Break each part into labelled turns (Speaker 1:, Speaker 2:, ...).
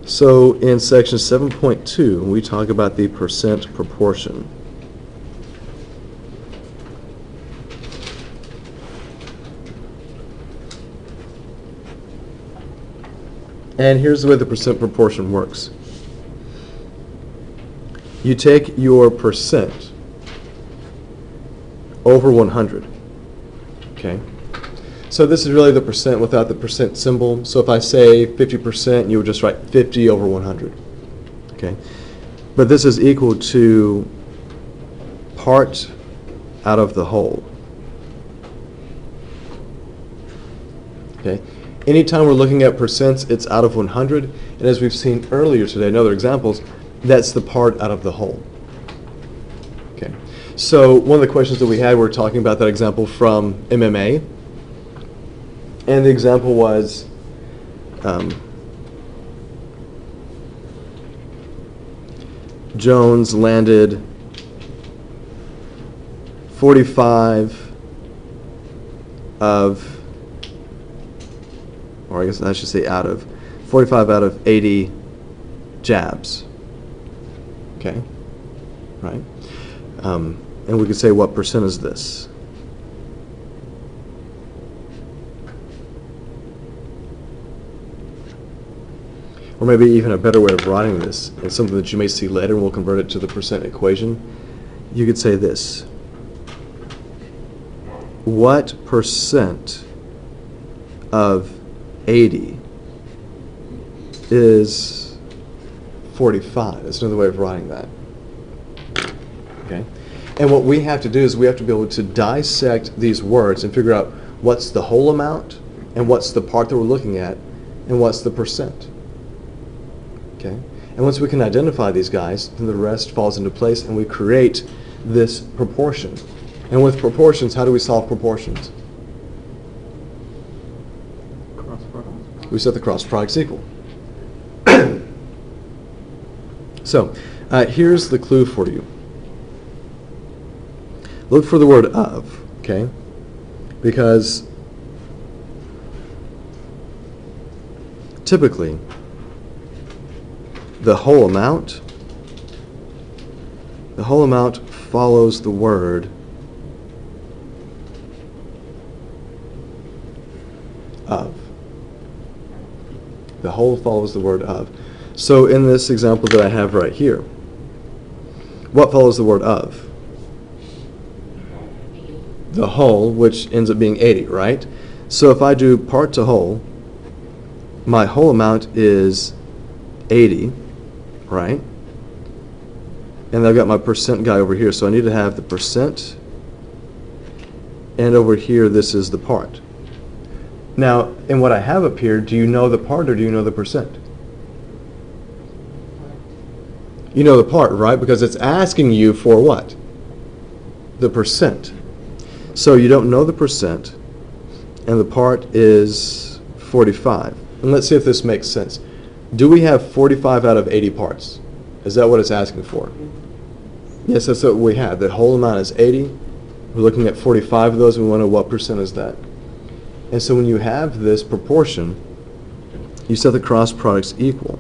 Speaker 1: So in section 7.2, we talk about the percent proportion. And here's the way the percent proportion works. You take your percent over 100. Okay? So this is really the percent without the percent symbol. So if I say 50%, you would just write 50 over 100. Okay? But this is equal to part out of the whole. Okay? Anytime we're looking at percents, it's out of 100. And as we've seen earlier today in other examples, that's the part out of the whole. Okay. So one of the questions that we had, we were talking about that example from MMA. And the example was Jones landed 45 of, or I guess I should say out of, 45 out of 80 jabs. Okay, right? And we could say, what percent is this? Or maybe even a better way of writing this, and something that you may see later, and we'll convert it to the percent equation. You could say this. What percent of 80 is 45? That's another way of writing that. Okay? And what we have to do is we have to be able to dissect these words and figure out what's the whole amount, and what's the part that we're looking at, and what's the percent. Okay? And once we can identify these guys, then the rest falls into place, and we create this proportion. And with proportions, how do we solve proportions?
Speaker 2: Cross product.
Speaker 1: We set the cross products equal. So, here's the clue for you. Look for the word of, okay? Because typically, the whole amount follows the word of. The whole follows the word of. So in this example that I have right here, what follows the word of? The whole, which ends up being 80, right? So if I do part to whole, my whole amount is 80, right? And I've got my percent guy over here, so I need to have the percent, and over here this is the part. Now, in what I have up here, do you know the part or do you know the percent? You know the part, right? Because it's asking you for what? The percent. So you don't know the percent, and the part is 45. And let's see if this makes sense. Do we have 45 out of 80 parts? Is that what it's asking for? Yes, that's what we have. The whole amount is 80. We're looking at 45 of those, and we want to know what percent is that. And so when you have this proportion, you set the cross products equal.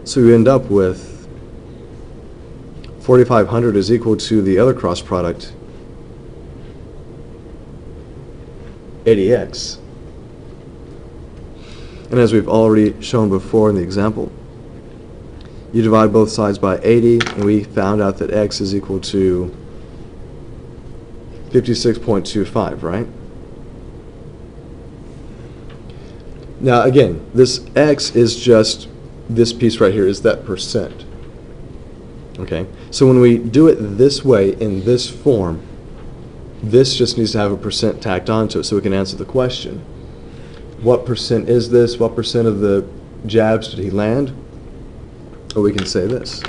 Speaker 1: So you end up with 4,500 is equal to the other cross product, 80x. And as we've already shown before in the example, you divide both sides by 80, and we found out that x is equal to 56.25, right? Now again, this x is just this piece right here, is that percent. Okay? So when we do it this way, in this form, this just needs to have a percent tacked onto it so we can answer the question. What percent is this? What percent of the jabs did he land? Or we can say this.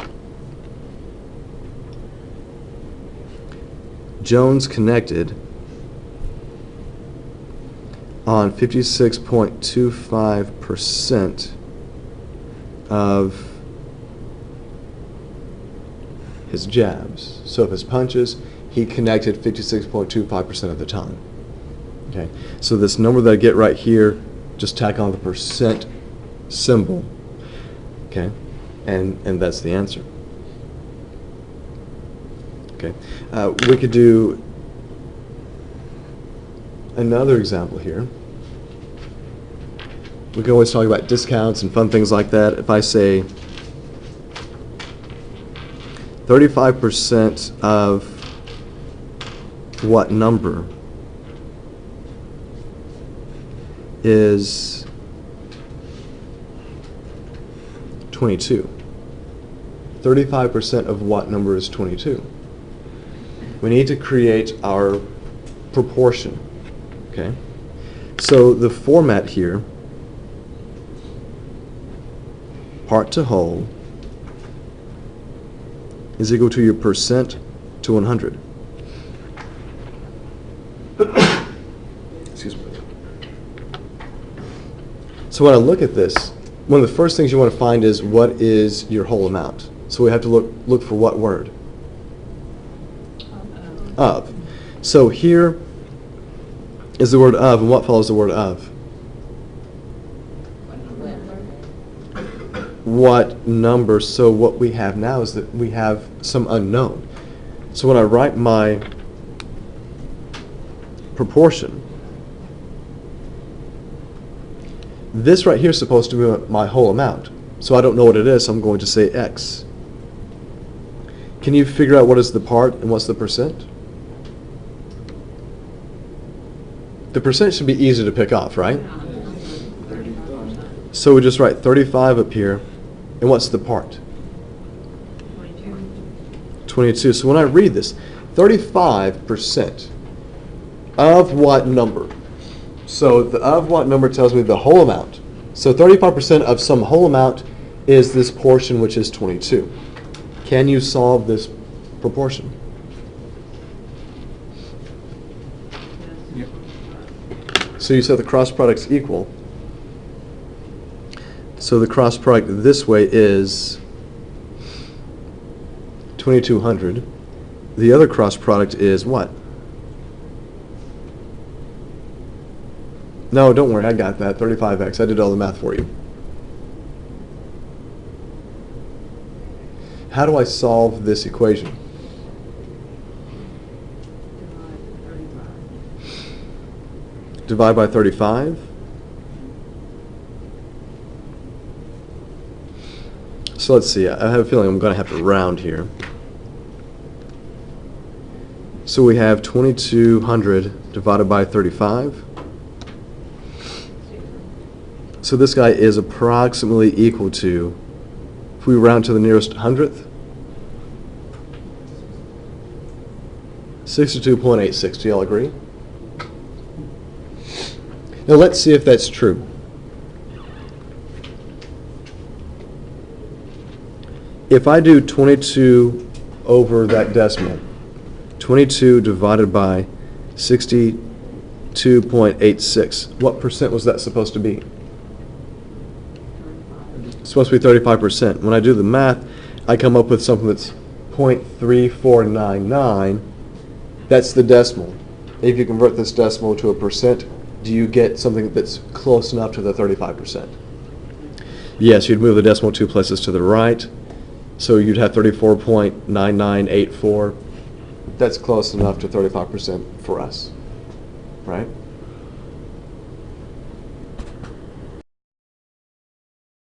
Speaker 1: Jones connected on 56.25% of his jabs. So if his punches, he connected 56.25% of the time. Okay, so this number that I get right here, just tack on the percent symbol. Okay, and that's the answer. Okay, we could do another example here. We can always talk about discounts and fun things like that. If I say 35% of what number is 22? 35% of what number is 22? We need to create our proportion, okay? So the format here, part to whole, is equal to your percent to 100. Excuse me. So when I look at this, one of the first things you want to find is what is your whole amount. So we have to look for what word? Of. So here is the word of, and what follows the word of? What number? So what we have now is that we have some unknown. So when I write my proportion, this right here is supposed to be my whole amount. So I don't know what it is, so I'm going to say X. Can you figure out what is the part and what's the percent? The percent should be easy to pick off, right? So we just write 35 up here, and what's the part? 22. So when I read this, 35% of what number? So the of what number tells me the whole amount. So 35% of some whole amount is this portion, which is 22. Can you solve this proportion?
Speaker 2: Yep.
Speaker 1: So you said the cross product's equal. So the cross product this way is 2200. The other cross product is what? No, don't worry, I got that. 35x. I did all the math for you. How do I solve this equation? Divide by 35. So let's see. I have a feeling I'm going to have to round here. So we have 2200 divided by 35. So this guy is approximately equal to, if we round to the nearest hundredth, 62.86. Do y'all agree? Now let's see if that's true. If I do 22 over that decimal, 22 divided by 62.86, what percent was that supposed to be? It's supposed to be 35%. When I do the math, I come up with something that's 0.3499. That's the decimal. If you convert this decimal to a percent, do you get something that's close enough to the 35%? Yes, you'd move the decimal 2 places to the right. So you'd have 34.9984. That's close enough to 35% for us, right?